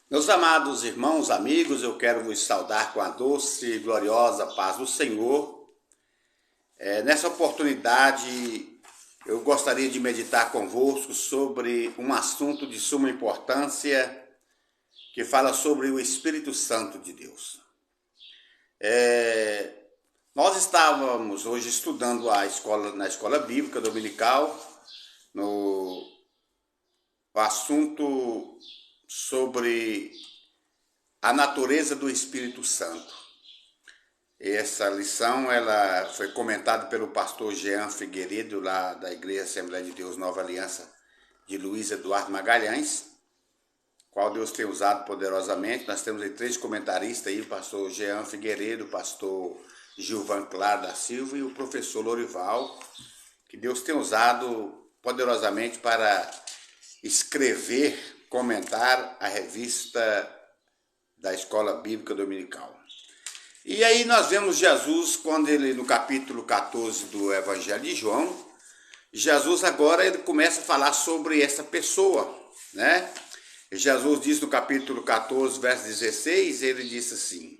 Meus amados irmãos, amigos, eu quero vos saudar com a doce e gloriosa paz do Senhor. Nessa oportunidade, eu gostaria de meditar convosco sobre um assunto de suma importância que fala sobre o Espírito Santo de Deus. Nós estávamos hoje estudando na escola bíblica dominical, no assunto sobre a natureza do Espírito Santo. Essa lição ela foi comentada pelo pastor Jean Figueiredo, lá da Igreja Assembleia de Deus Nova Aliança de Luiz Eduardo Magalhães, qual Deus tem usado poderosamente. Nós temos aí 3 comentaristas aí, o pastor Jean Figueiredo, o pastor Gilvan Claro da Silva e o professor Lorival, que Deus tem usado poderosamente para escrever, comentar a revista da Escola Bíblica Dominical. E aí nós vemos Jesus, quando ele, no capítulo 14 do Evangelho de João, Jesus agora ele começa a falar sobre essa pessoa, né? Jesus diz no capítulo 14, verso 16, ele disse assim: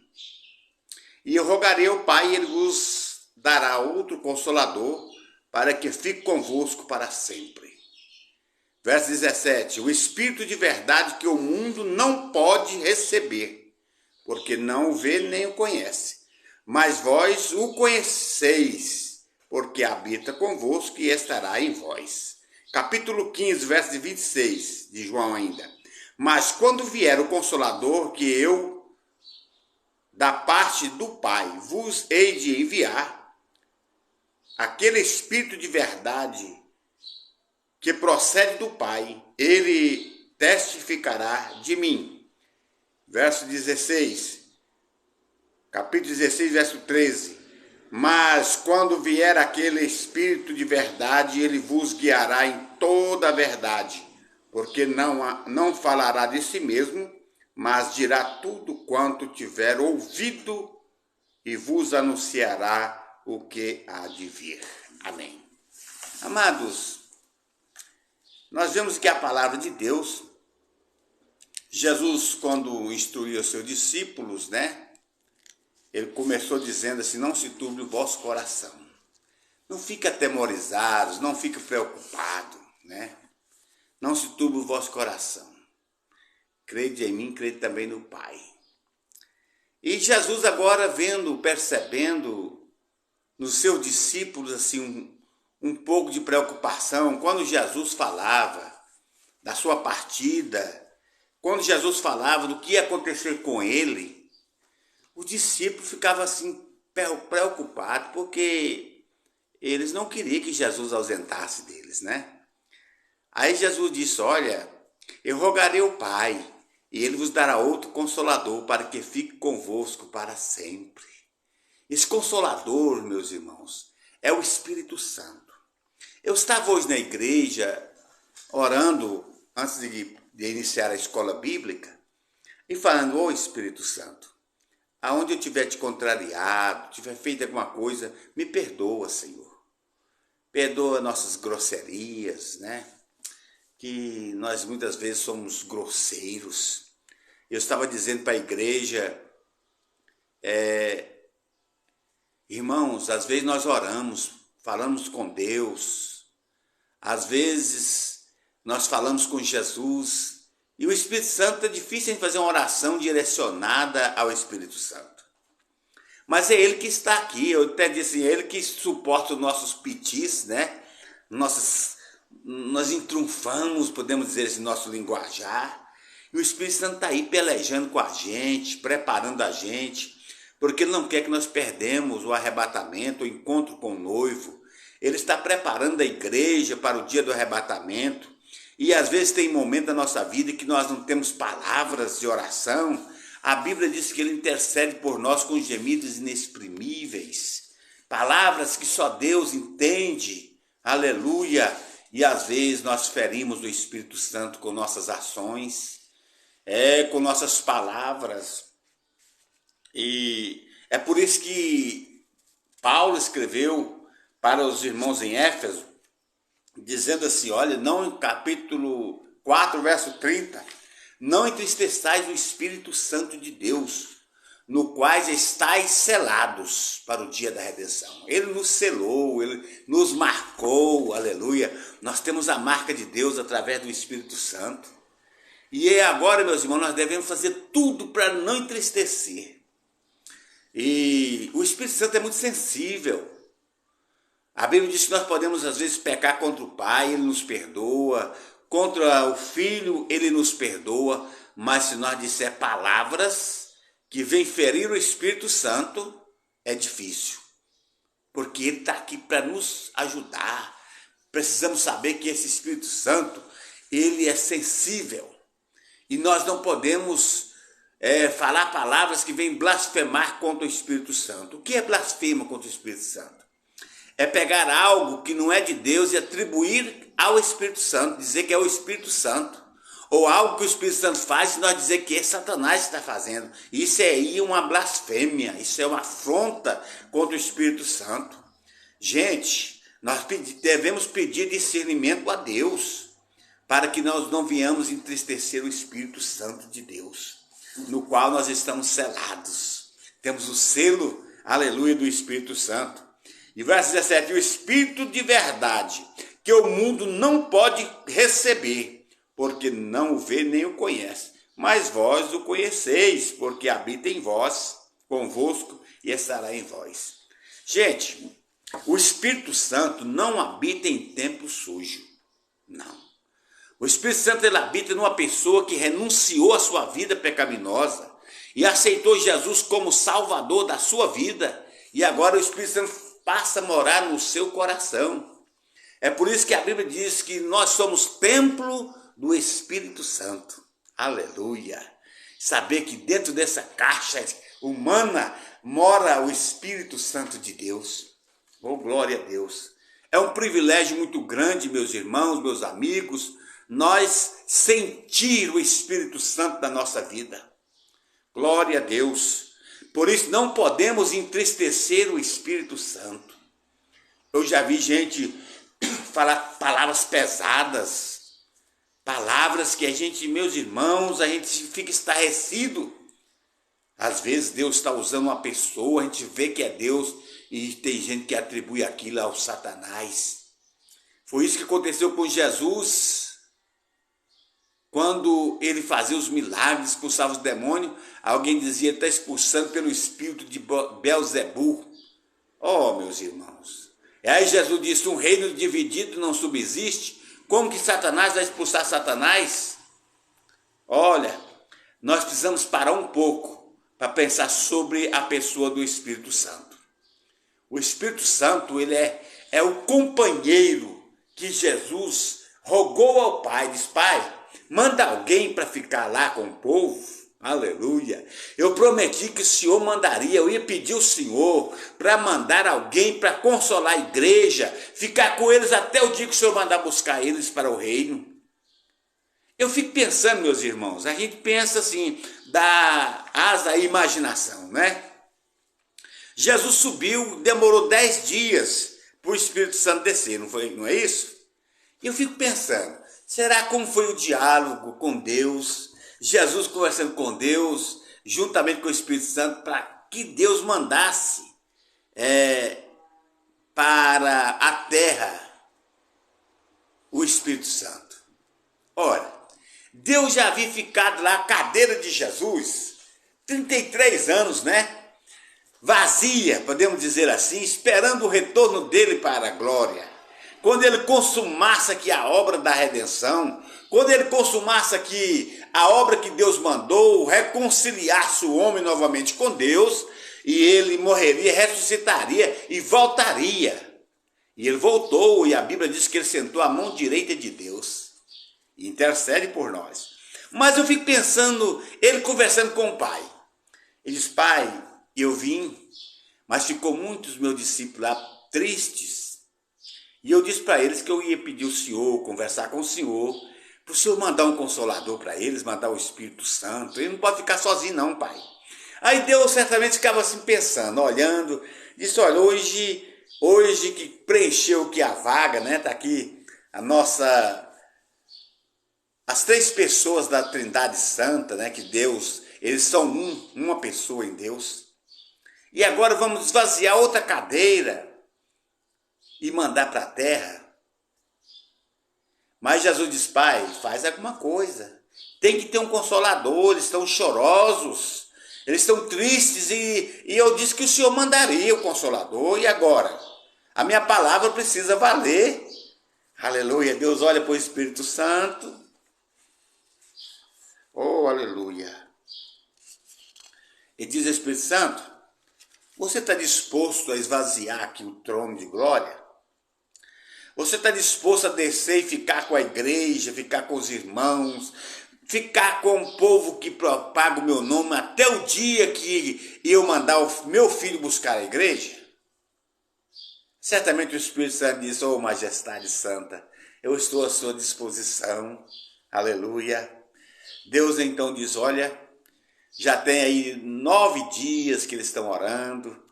E eu rogarei ao Pai, e ele vos dará outro Consolador, para que fique convosco para sempre. Verso 17, o Espírito de verdade que o mundo não pode receber, porque não o vê nem o conhece. Mas vós o conheceis, porque habita convosco e estará em vós. Capítulo 15, verso 26 de João ainda. Mas quando vier o Consolador, que eu, da parte do Pai, vos hei de enviar, aquele Espírito de verdade que procede do Pai, ele testificará de mim. Verso 16, capítulo 16, verso 13. Mas quando vier aquele Espírito de verdade, ele vos guiará em toda a verdade, porque não falará de si mesmo, mas dirá tudo quanto tiver ouvido e vos anunciará o que há de vir. Amém. Amados, nós vemos que a palavra de Deus, Jesus, quando instruía os seus discípulos, né? Ele começou dizendo assim: não se turbe o vosso coração. Não fique atemorizados, não fique preocupado, né? Não se turbe o vosso coração. Crede em mim, crede também no Pai. E Jesus agora percebendo nos seus discípulos assim um pouco de preocupação, quando Jesus falava da sua partida, quando Jesus falava do que ia acontecer com ele, os discípulos ficavam assim preocupados, porque eles não queriam que Jesus ausentasse deles, né? Aí Jesus disse: olha, eu rogarei ao Pai, e ele vos dará outro Consolador, para que fique convosco para sempre. Esse Consolador, meus irmãos, é o Espírito Santo. Eu estava hoje na igreja, orando, antes de iniciar a escola bíblica, e falando: ô Espírito Santo, aonde eu tiver te contrariado, tiver feito alguma coisa, me perdoa, Senhor. Perdoa nossas grosserias, né? Que nós muitas vezes somos grosseiros. Eu estava dizendo para a igreja, irmãos, às vezes nós oramos, falamos com Deus, às vezes nós falamos com Jesus, e o Espírito Santo é difícil de fazer uma oração direcionada ao Espírito Santo. Mas é Ele que está aqui, eu até disse assim, é Ele que suporta os nossos pitis, né? Nós entrunfamos, podemos dizer assim, nosso linguajar, e o Espírito Santo está aí pelejando com a gente, preparando a gente, porque Ele não quer que nós perdemos o arrebatamento, o encontro com o noivo. Ele está preparando a igreja para o dia do arrebatamento. E às vezes tem momento da nossa vida que nós não temos palavras de oração. A Bíblia diz que Ele intercede por nós com gemidos inexprimíveis. Palavras que só Deus entende. Aleluia! E às vezes nós ferimos o Espírito Santo com nossas ações, com nossas palavras. E é por isso que Paulo escreveu para os irmãos em Éfeso, dizendo assim, olha, não em capítulo 4, verso 30, Não entristeçais o Espírito Santo de Deus, no qual estáis selados para o dia da redenção. Ele nos selou, ele nos marcou, aleluia. Nós temos a marca de Deus através do Espírito Santo. E agora, meus irmãos, nós devemos fazer tudo para não entristecer. E o Espírito Santo é muito sensível. A Bíblia diz que nós podemos às vezes pecar contra o Pai, Ele nos perdoa. Contra o Filho, Ele nos perdoa. Mas se nós disser palavras que vem ferir o Espírito Santo, é difícil, porque Ele está aqui para nos ajudar. Precisamos saber que esse Espírito Santo, Ele é sensível, e nós não podemos falar palavras que vêm blasfemar contra o Espírito Santo. O que é blasfema contra o Espírito Santo? É pegar algo que não é de Deus e atribuir ao Espírito Santo, dizer que é o Espírito Santo. Ou algo que o Espírito Santo faz e nós dizer que é Satanás que está fazendo. Isso aí é uma blasfêmia, isso é uma afronta contra o Espírito Santo. Gente, nós devemos pedir discernimento a Deus, para que nós não venhamos entristecer o Espírito Santo de Deus, no qual nós estamos selados. Temos o selo, aleluia, do Espírito Santo. E verso 17, o Espírito de verdade, que o mundo não pode receber, porque não o vê nem o conhece. Mas vós o conheceis, porque habita em vós, convosco, e estará em vós. Gente, o Espírito Santo não habita em tempo sujo. Não. O Espírito Santo, ele habita numa pessoa que renunciou à sua vida pecaminosa e aceitou Jesus como Salvador da sua vida. E agora o Espírito Santo passa a morar no seu coração. É por isso que a Bíblia diz que nós somos templo do Espírito Santo. Aleluia! Saber que dentro dessa caixa humana mora o Espírito Santo de Deus. Oh, glória a Deus! É um privilégio muito grande, meus irmãos, meus amigos, nós sentir o Espírito Santo na nossa vida. Glória a Deus! Por isso não podemos entristecer o Espírito Santo. Eu já vi gente falar palavras pesadas, palavras que a gente, meus irmãos, a gente fica estarrecido. Às vezes Deus está usando uma pessoa, a gente vê que é Deus e tem gente que atribui aquilo ao Satanás. Foi isso que aconteceu com Jesus. Quando ele fazia os milagres, expulsava os demônios, alguém dizia, está expulsando pelo espírito de Belzebu. Oh, meus irmãos. E aí Jesus disse, um reino dividido não subsiste. Como que Satanás vai expulsar Satanás? Olha, nós precisamos parar um pouco para pensar sobre a pessoa do Espírito Santo. O Espírito Santo, ele é o companheiro que Jesus rogou ao Pai. Diz, Pai, manda alguém para ficar lá com o povo. Aleluia. Eu prometi que o Senhor mandaria, eu ia pedir ao Senhor para mandar alguém para consolar a igreja, ficar com eles até o dia que o Senhor mandar buscar eles para o reino. Eu fico pensando, meus irmãos, a gente pensa assim, dá asa à imaginação, né? Jesus subiu, demorou 10 dias para o Espírito Santo descer, não é isso? E eu fico pensando, será como foi o diálogo com Deus? Jesus conversando com Deus, juntamente com o Espírito Santo, para que Deus mandasse para a terra o Espírito Santo. Ora, Deus já havia ficado lá, a cadeira de Jesus, 33 anos, né? Vazia, podemos dizer assim, esperando o retorno dele para a glória. Quando ele consumasse aqui a obra da redenção, quando ele consumasse aqui a obra que Deus mandou, reconciliasse o homem novamente com Deus, e ele morreria, ressuscitaria e voltaria. E ele voltou, e a Bíblia diz que ele sentou à mão direita de Deus e intercede por nós. Mas eu fico pensando, ele conversando com o Pai. Ele diz, Pai, eu vim, mas ficou muitos meus discípulos lá tristes. E eu disse para eles que eu ia pedir ao Senhor, conversar com o Senhor, para o Senhor mandar um consolador para eles, mandar o Espírito Santo. Ele não pode ficar sozinho não, Pai. Aí Deus certamente ficava assim pensando, olhando, disse, olha, hoje que preencheu aqui a vaga, né? Está aqui a nossa as três pessoas da Trindade Santa, né, que Deus, eles são uma pessoa em Deus. E agora vamos esvaziar outra cadeira e mandar para a terra. Mas Jesus diz: Pai, faz alguma coisa. Tem que ter um consolador, eles estão chorosos, eles estão tristes e eu disse que o Senhor mandaria o consolador. E agora? A minha palavra precisa valer. Aleluia. Deus olha para o Espírito Santo. Oh, aleluia. E diz ao Espírito Santo: você está disposto a esvaziar aqui o trono de glória? Você está disposto a descer e ficar com a igreja, ficar com os irmãos, ficar com o povo que propaga o meu nome até o dia que eu mandar o meu filho buscar a igreja? Certamente o Espírito Santo diz: oh, Majestade Santa, eu estou à sua disposição. Aleluia. Deus então diz: olha, já tem aí 9 dias que eles estão orando.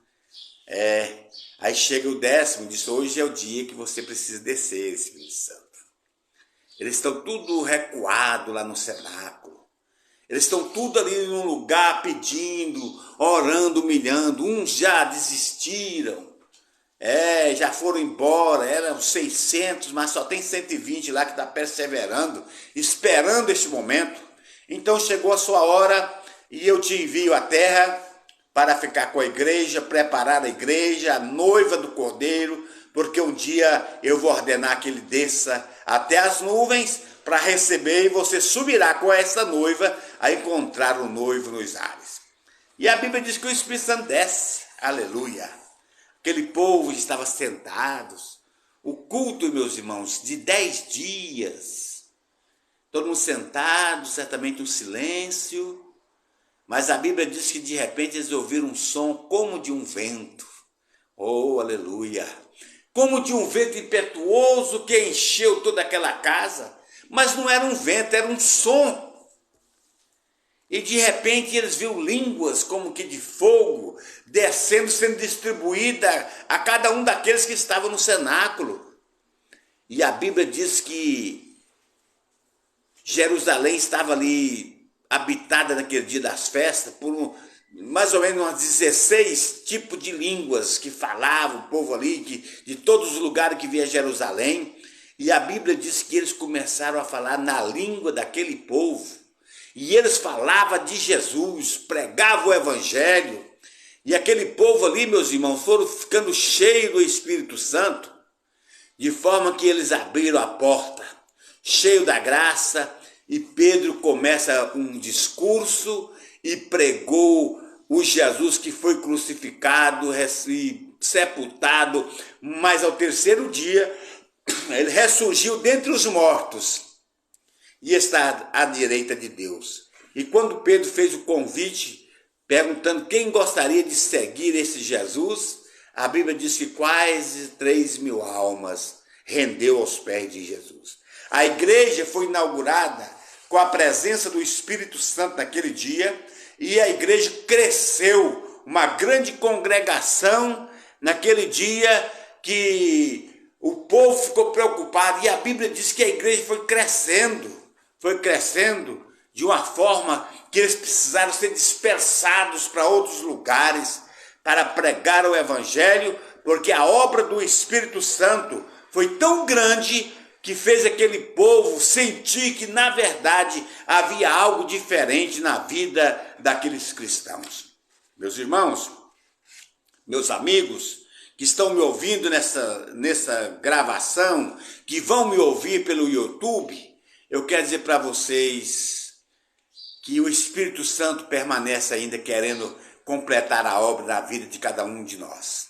Aí chega o 10º, diz: hoje é o dia que você precisa descer, Espírito Santo. Eles estão tudo recuado lá no cenáculo. Eles estão tudo ali num lugar pedindo, orando, humilhando. Uns já desistiram. Já foram embora. Eram 600, mas só tem 120 lá que está perseverando, esperando este momento. Então chegou a sua hora e eu te envio à terra para ficar com a igreja, preparar a igreja, a noiva do Cordeiro, porque um dia eu vou ordenar que ele desça até as nuvens para receber, e você subirá com essa noiva a encontrar o noivo nos ares. E a Bíblia diz que o Espírito Santo desce, aleluia. Aquele povo estava sentados, o culto, meus irmãos, de 10 dias, todo mundo sentado, certamente um silêncio. Mas a Bíblia diz que de repente eles ouviram um som como de um vento. Oh, aleluia! Como de um vento impetuoso que encheu toda aquela casa. Mas não era um vento, era um som. E de repente eles viram línguas como que de fogo, descendo, sendo distribuída a cada um daqueles que estavam no cenáculo. E a Bíblia diz que Jerusalém estava ali habitada naquele dia das festas por mais ou menos umas 16 tipos de línguas que falavam o povo ali, de todos os lugares que via Jerusalém. E a Bíblia diz que eles começaram a falar na língua daquele povo. E eles falavam de Jesus, pregavam o evangelho. E aquele povo ali, meus irmãos, foram ficando cheios do Espírito Santo, de forma que eles abriram a porta, cheio da graça. E Pedro começa um discurso e pregou o Jesus que foi crucificado e sepultado, mas ao terceiro dia ele ressurgiu dentre os mortos e está à direita de Deus. E quando Pedro fez o convite, perguntando quem gostaria de seguir esse Jesus, a Bíblia diz que quase 3.000 almas rendeu aos pés de Jesus. A igreja foi inaugurada com a presença do Espírito Santo naquele dia, e a igreja cresceu, uma grande congregação naquele dia, que o povo ficou preocupado, e a Bíblia diz que a igreja foi crescendo de uma forma que eles precisaram ser dispersados para outros lugares, para pregar o evangelho, porque a obra do Espírito Santo foi tão grande que fez aquele povo sentir que, na verdade, havia algo diferente na vida daqueles cristãos. Meus irmãos, meus amigos, que estão me ouvindo nessa gravação, que vão me ouvir pelo YouTube, eu quero dizer para vocês que o Espírito Santo permanece ainda querendo completar a obra na vida de cada um de nós.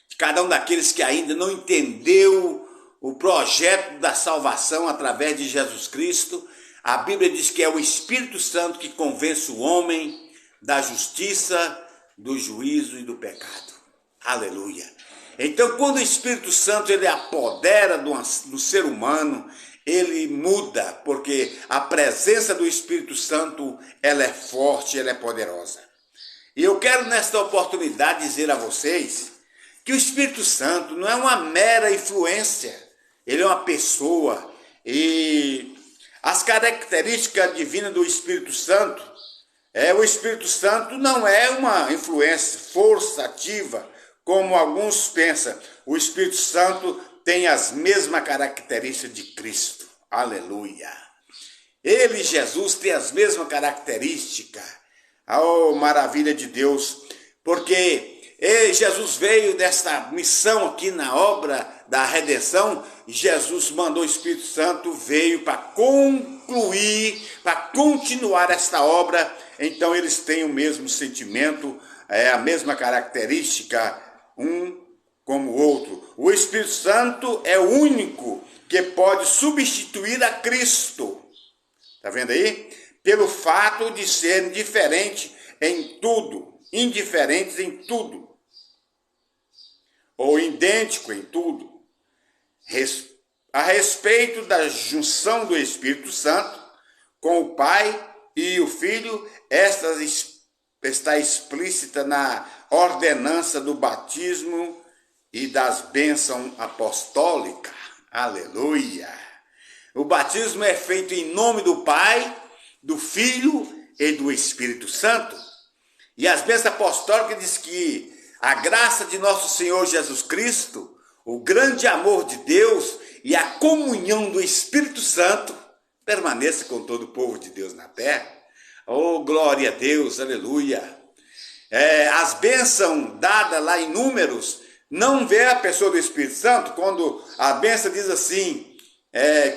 De cada um daqueles que ainda não entendeu o projeto da salvação através de Jesus Cristo. A Bíblia diz que é o Espírito Santo que convence o homem da justiça, do juízo e do pecado. Aleluia! Então, quando o Espírito Santo ele apodera do ser humano, ele muda, porque a presença do Espírito Santo ela é forte, ela é poderosa. E eu quero nesta oportunidade dizer a vocês que o Espírito Santo não é uma mera influência. Ele é uma pessoa, e As características divinas do Espírito Santo, o Espírito Santo não é uma influência, força ativa, como alguns pensam. O Espírito Santo tem as mesmas características de Cristo. Aleluia! Ele, Jesus, tem as mesmas características. Oh, maravilha de Deus! Porque Jesus veio desta missão aqui na obra da redenção. Jesus mandou o Espírito Santo, veio para concluir, para continuar esta obra. Então eles têm o mesmo sentimento, a mesma característica, um como o outro. O Espírito Santo é o único que pode substituir a Cristo. Está vendo aí? Pelo fato de serem diferentes em tudo, indiferentes em tudo, ou idêntico em tudo. A respeito da junção do Espírito Santo com o Pai e o Filho, esta está explícita na ordenança do batismo e das bênçãos apostólicas. Aleluia! O batismo é feito em nome do Pai, do Filho e do Espírito Santo. E as bênçãos apostólicas diz que a graça de nosso Senhor Jesus Cristo, o grande amor de Deus e a comunhão do Espírito Santo permaneça com todo o povo de Deus na terra. Oh, glória a Deus, aleluia! As bênçãos dadas lá em Números, não vê a pessoa do Espírito Santo, quando a bênção diz assim,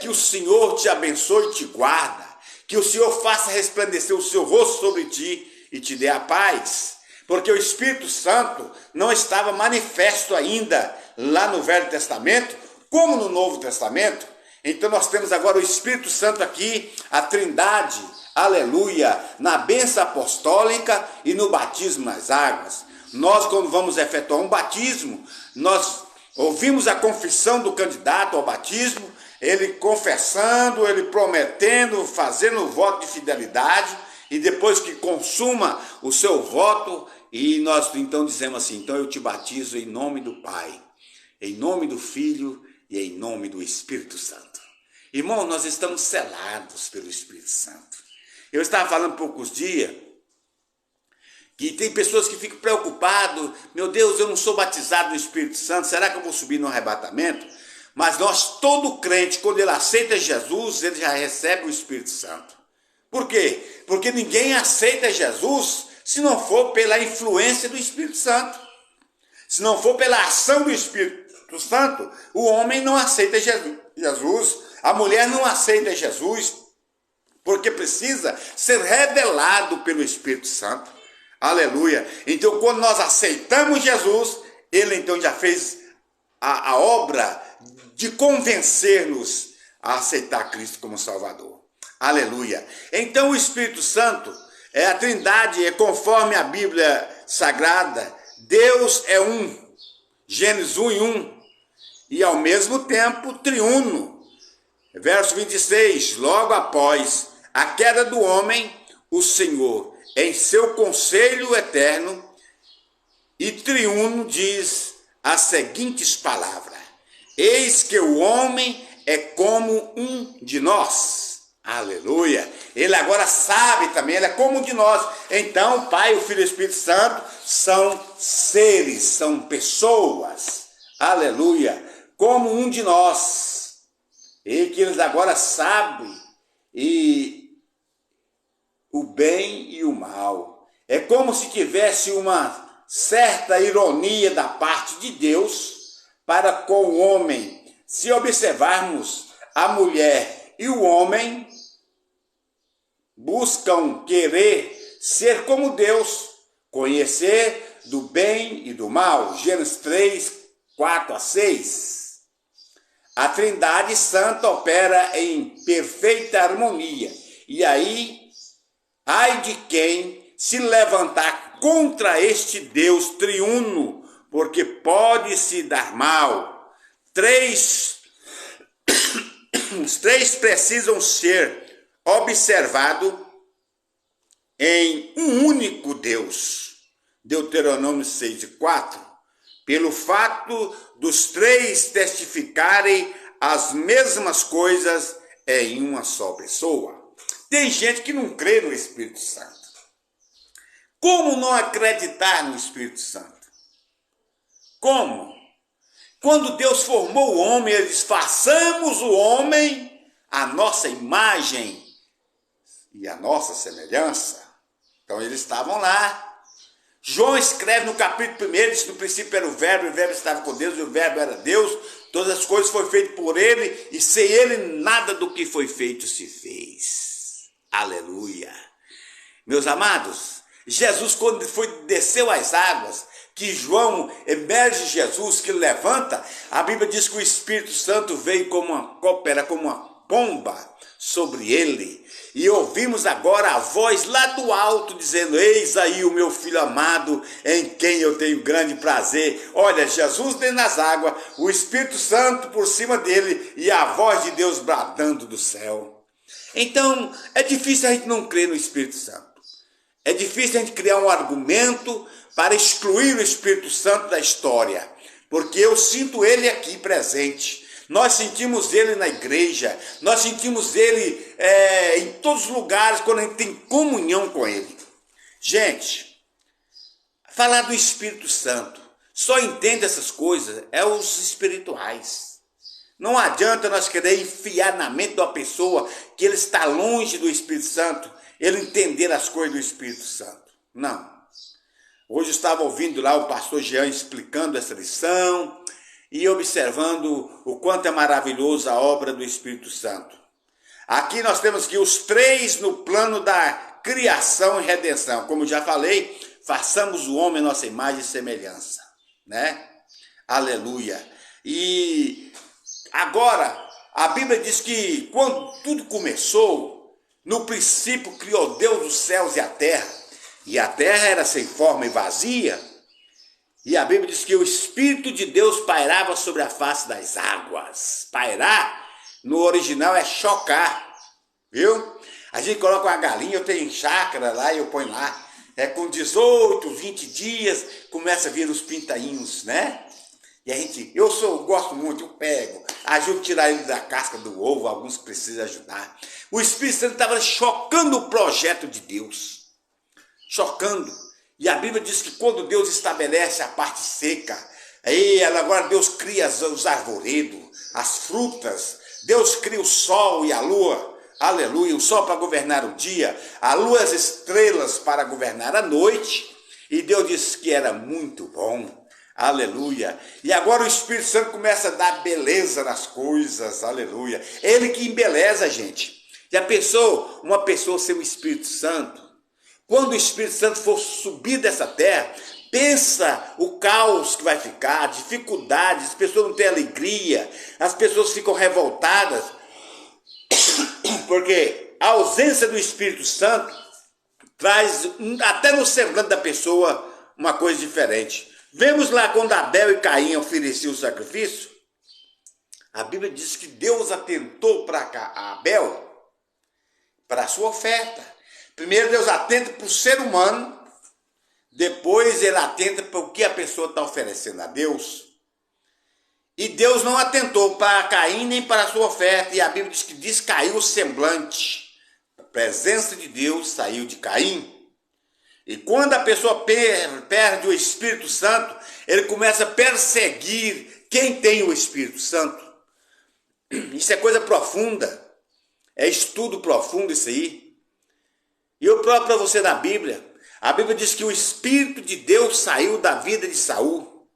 que o Senhor te abençoe e te guarda, que o Senhor faça resplandecer o seu rosto sobre ti e te dê a paz. Porque o Espírito Santo não estava manifesto ainda lá no Velho Testamento, como no Novo Testamento. Então nós temos agora o Espírito Santo aqui, a Trindade, aleluia, na bênção apostólica e no batismo nas águas. Nós, quando vamos efetuar um batismo, nós ouvimos a confissão do candidato ao batismo, ele confessando, ele prometendo, fazendo o voto de fidelidade, e depois que consuma o seu voto, e nós então dizemos assim, então eu te batizo em nome do Pai, em nome do Filho e em nome do Espírito Santo. Irmão, nós estamos selados pelo Espírito Santo. Eu estava falando há poucos dias, que tem pessoas que ficam preocupadas, meu Deus, eu não sou batizado no Espírito Santo, será que eu vou subir no arrebatamento? Mas todo crente, quando ele aceita Jesus, ele já recebe o Espírito Santo. Por quê? Porque ninguém aceita Jesus se não for pela influência do Espírito Santo. Se não for pela ação do Espírito Santo, o homem não aceita Jesus, a mulher não aceita Jesus, porque precisa ser revelado pelo Espírito Santo. Aleluia! Então, quando nós aceitamos Jesus, ele então já fez a obra de convencer-nos a aceitar Cristo como Salvador. Aleluia! Então, o Espírito Santo a Trindade, conforme a Bíblia Sagrada, Deus é um, Gênesis 1:1, e ao mesmo tempo triuno. Verso 26, logo após a queda do homem, o Senhor, em seu conselho eterno e triuno, diz as seguintes palavras: eis que o homem é como um de nós. Aleluia! Ele agora sabe também, ele é como um de nós. Então, o Pai, o Filho e o Espírito Santo são seres, são pessoas. Aleluia! Como um de nós. E que eles agora sabem o bem e o mal. É como se tivesse uma certa ironia da parte de Deus para com o homem. Se observarmos, a mulher e o homem buscam querer ser como Deus, conhecer do bem e do mal. Gênesis 3, 4-6. A Trindade Santa opera em perfeita harmonia. E aí, ai de quem se levantar contra este Deus triuno, porque pode se dar mal. Os três precisam ser observados em um único Deus. Deuteronômio 6:4. Pelo fato dos três testificarem as mesmas coisas é em uma só pessoa. Tem gente que não crê no Espírito Santo. Como não acreditar no Espírito Santo? Como? Quando Deus formou o homem, ele diz, façamos o homem a nossa imagem e a nossa semelhança. Então eles estavam lá. João escreve no capítulo 1, diz, no princípio era o verbo estava com Deus, e o verbo era Deus, todas as coisas foram feitas por ele, e sem ele nada do que foi feito se fez. Aleluia. Meus amados, Jesus, quando desceu às águas, que João emerge Jesus, que levanta, a Bíblia diz que o Espírito Santo veio como uma pomba sobre ele. E ouvimos agora a voz lá do alto dizendo, eis aí o meu filho amado, em quem eu tenho grande prazer. Olha, Jesus dentro das águas, o Espírito Santo por cima dele e a voz de Deus bradando do céu. Então, é difícil a gente não crer no Espírito Santo. É difícil a gente criar um argumento para excluir o Espírito Santo da história, porque eu sinto ele aqui presente. Nós sentimos ele na igreja, nós sentimos ele em todos os lugares quando a gente tem comunhão com ele. Gente, falar do Espírito Santo, só entende essas coisas os espirituais. Não adianta nós querer enfiar na mente de uma pessoa que ele está longe do Espírito Santo, ele entender as coisas do Espírito Santo. Não. Hoje eu estava ouvindo lá o pastor Jean explicando essa lição e observando o quanto é maravilhoso a obra do Espírito Santo. Aqui nós temos que os três no plano da criação e redenção. Como já falei, façamos o homem a nossa imagem e semelhança, né? Aleluia. E agora, a Bíblia diz que quando tudo começou, no princípio criou Deus os céus e a terra era sem forma e vazia, e a Bíblia diz que o Espírito de Deus pairava sobre a face das águas. Pairar, no original, é chocar, viu? A gente coloca uma galinha, eu tenho chácara lá e eu ponho lá. Com 18, 20 dias, começa a vir os pintainhos, né? E a gente, gosto muito, eu pego, ajudo a tirar ele da casca do ovo, alguns precisam ajudar. O Espírito Santo estava chocando o projeto de Deus. Chocando. E a Bíblia diz que quando Deus estabelece a parte seca, agora Deus cria os arvoredos, as frutas, Deus cria o sol e a lua, aleluia, o sol para governar o dia, a lua e as estrelas para governar a noite, e Deus disse que era muito bom, aleluia. E agora o Espírito Santo começa a dar beleza nas coisas, aleluia. Ele que embeleza a gente. Já pensou uma pessoa ser o Espírito Santo? Quando o Espírito Santo for subir dessa terra, pensa o caos que vai ficar, dificuldades, as pessoas não têm alegria, as pessoas ficam revoltadas, porque a ausência do Espírito Santo traz, até no semblante da pessoa, uma coisa diferente. Vemos lá quando Abel e Caim ofereciam o sacrifício, a Bíblia diz que Deus atentou para Abel, para a sua oferta. Primeiro Deus atenta para o ser humano, depois ele atenta para o que a pessoa está oferecendo a Deus. E Deus não atentou para Caim nem para a sua oferta, e a Bíblia diz que descaiu o semblante. A presença de Deus saiu de Caim. E quando a pessoa perde o Espírito Santo, ele começa a perseguir quem tem o Espírito Santo. Isso é coisa profunda, é estudo profundo isso aí. E eu próprio para você na Bíblia, a Bíblia diz que o Espírito de Deus saiu da vida de Saul.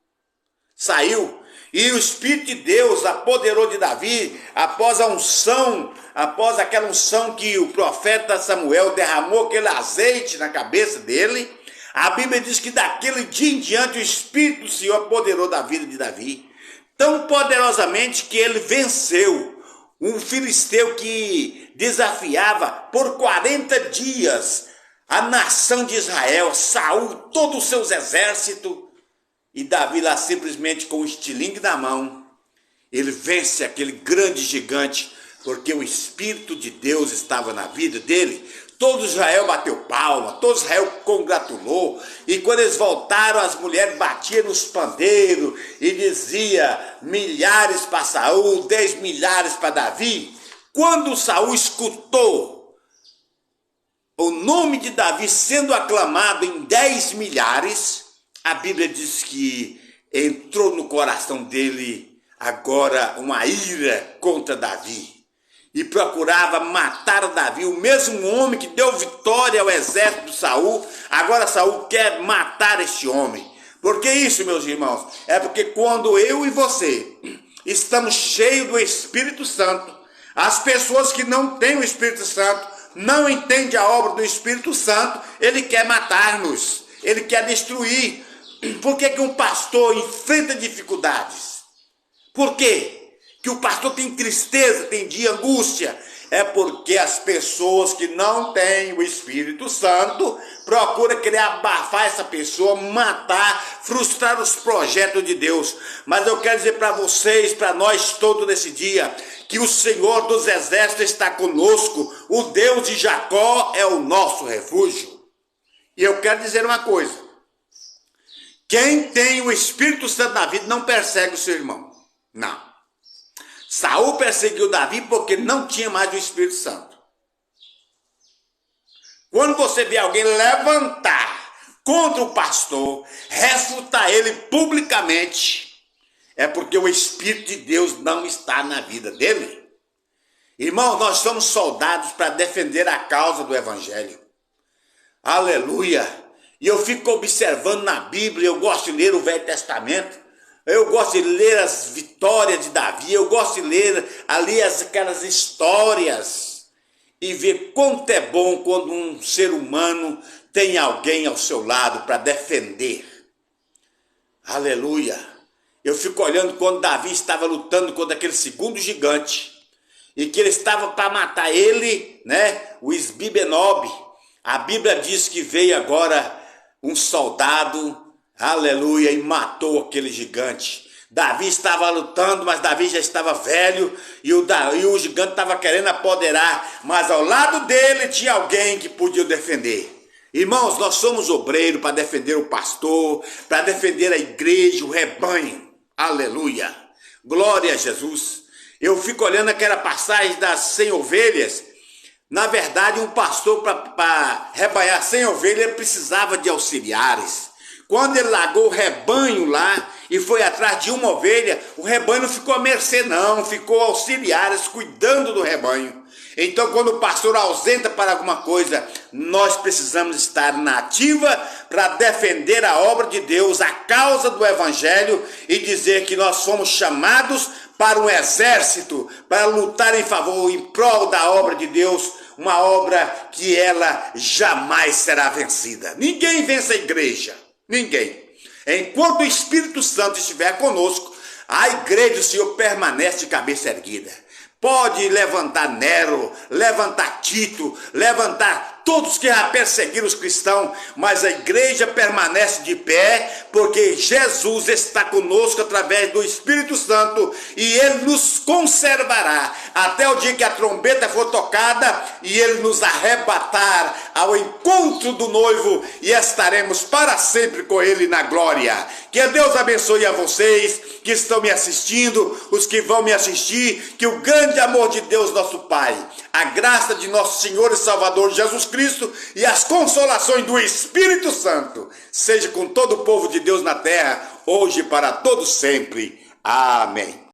Saiu. E o Espírito de Deus apoderou de Davi após a unção, após aquela unção que o profeta Samuel derramou aquele azeite na cabeça dele. A Bíblia diz que daquele dia em diante o Espírito do Senhor apoderou da vida de Davi. Tão poderosamente que ele venceu um filisteu que desafiava por 40 dias a nação de Israel, Saul, todos os seus exércitos, e Davi lá simplesmente com o estilingue na mão, ele vence aquele grande gigante, porque o Espírito de Deus estava na vida dele. Todo Israel bateu palma, todo Israel congratulou, e quando eles voltaram, as mulheres batiam nos pandeiros e dizia milhares para Saul, 10 milhares para Davi. Quando Saul escutou o nome de Davi sendo aclamado em 10 milhares, a Bíblia diz que entrou no coração dele agora uma ira contra Davi. E procurava matar Davi, o mesmo homem que deu vitória ao exército de Saul. Agora Saul quer matar este homem. Por que isso, meus irmãos? É porque quando eu e você estamos cheios do Espírito Santo, as pessoas que não têm o Espírito Santo, não entendem a obra do Espírito Santo, ele quer matar-nos, ele quer destruir. Por que um pastor enfrenta dificuldades? Por quê? Que o pastor tem tristeza, tem dia angústia, é porque as pessoas que não têm o Espírito Santo procuram querer abafar essa pessoa, matar, frustrar os projetos de Deus. Mas eu quero dizer para vocês, para nós todos nesse dia, que o Senhor dos Exércitos está conosco, o Deus de Jacó é o nosso refúgio. E eu quero dizer uma coisa, quem tem o Espírito Santo na vida não persegue o seu irmão, não. Saul perseguiu Davi porque não tinha mais o Espírito Santo. Quando você vê alguém levantar contra o pastor, refutar ele publicamente, é porque o Espírito de Deus não está na vida dele. Irmão, nós somos soldados para defender a causa do Evangelho. Aleluia! E eu fico observando na Bíblia, eu gosto de ler o Velho Testamento. Eu gosto de ler as vitórias de Davi, eu gosto de ler ali aquelas histórias e ver quanto é bom quando um ser humano tem alguém ao seu lado para defender. Aleluia! Eu fico olhando quando Davi estava lutando contra aquele segundo gigante e que ele estava para matar ele, né? O Isbi-Benob. A Bíblia diz que veio agora um soldado, aleluia, e matou aquele gigante. Davi estava lutando, mas Davi já estava velho e o gigante estava querendo apoderar, mas ao lado dele tinha alguém que podia defender. Irmãos, nós somos obreiros para defender o pastor, para defender a igreja, o rebanho. Aleluia, glória a Jesus. Eu fico olhando aquela passagem das 100 ovelhas. Na verdade, um pastor para rebanhar 100 ovelhas, ele precisava de auxiliares. Quando ele largou o rebanho lá e foi atrás de uma ovelha, o rebanho não ficou à mercê não, ficou auxiliares cuidando do rebanho. Então quando o pastor ausenta para alguma coisa, nós precisamos estar na ativa para defender a obra de Deus, a causa do Evangelho e dizer que nós fomos chamados para um exército, para lutar em favor, em prol da obra de Deus, uma obra que ela jamais será vencida. Ninguém vence a igreja. Ninguém. Enquanto o Espírito Santo estiver conosco, a igreja do Senhor permanece de cabeça erguida. Pode levantar Nero, levantar Tito, levantar todos que já perseguiram os cristãos, mas a igreja permanece de pé, porque Jesus está conosco através do Espírito Santo e ele nos conservará até o dia que a trombeta for tocada e ele nos arrebatar ao encontro do noivo e estaremos para sempre com ele na glória. Que Deus abençoe a vocês que estão me assistindo, os que vão me assistir, que o grande amor de Deus nosso Pai, a graça de nosso Senhor e Salvador Jesus Cristo e as consolações do Espírito Santo seja com todo o povo de Deus na terra, hoje e para todos sempre. Amém.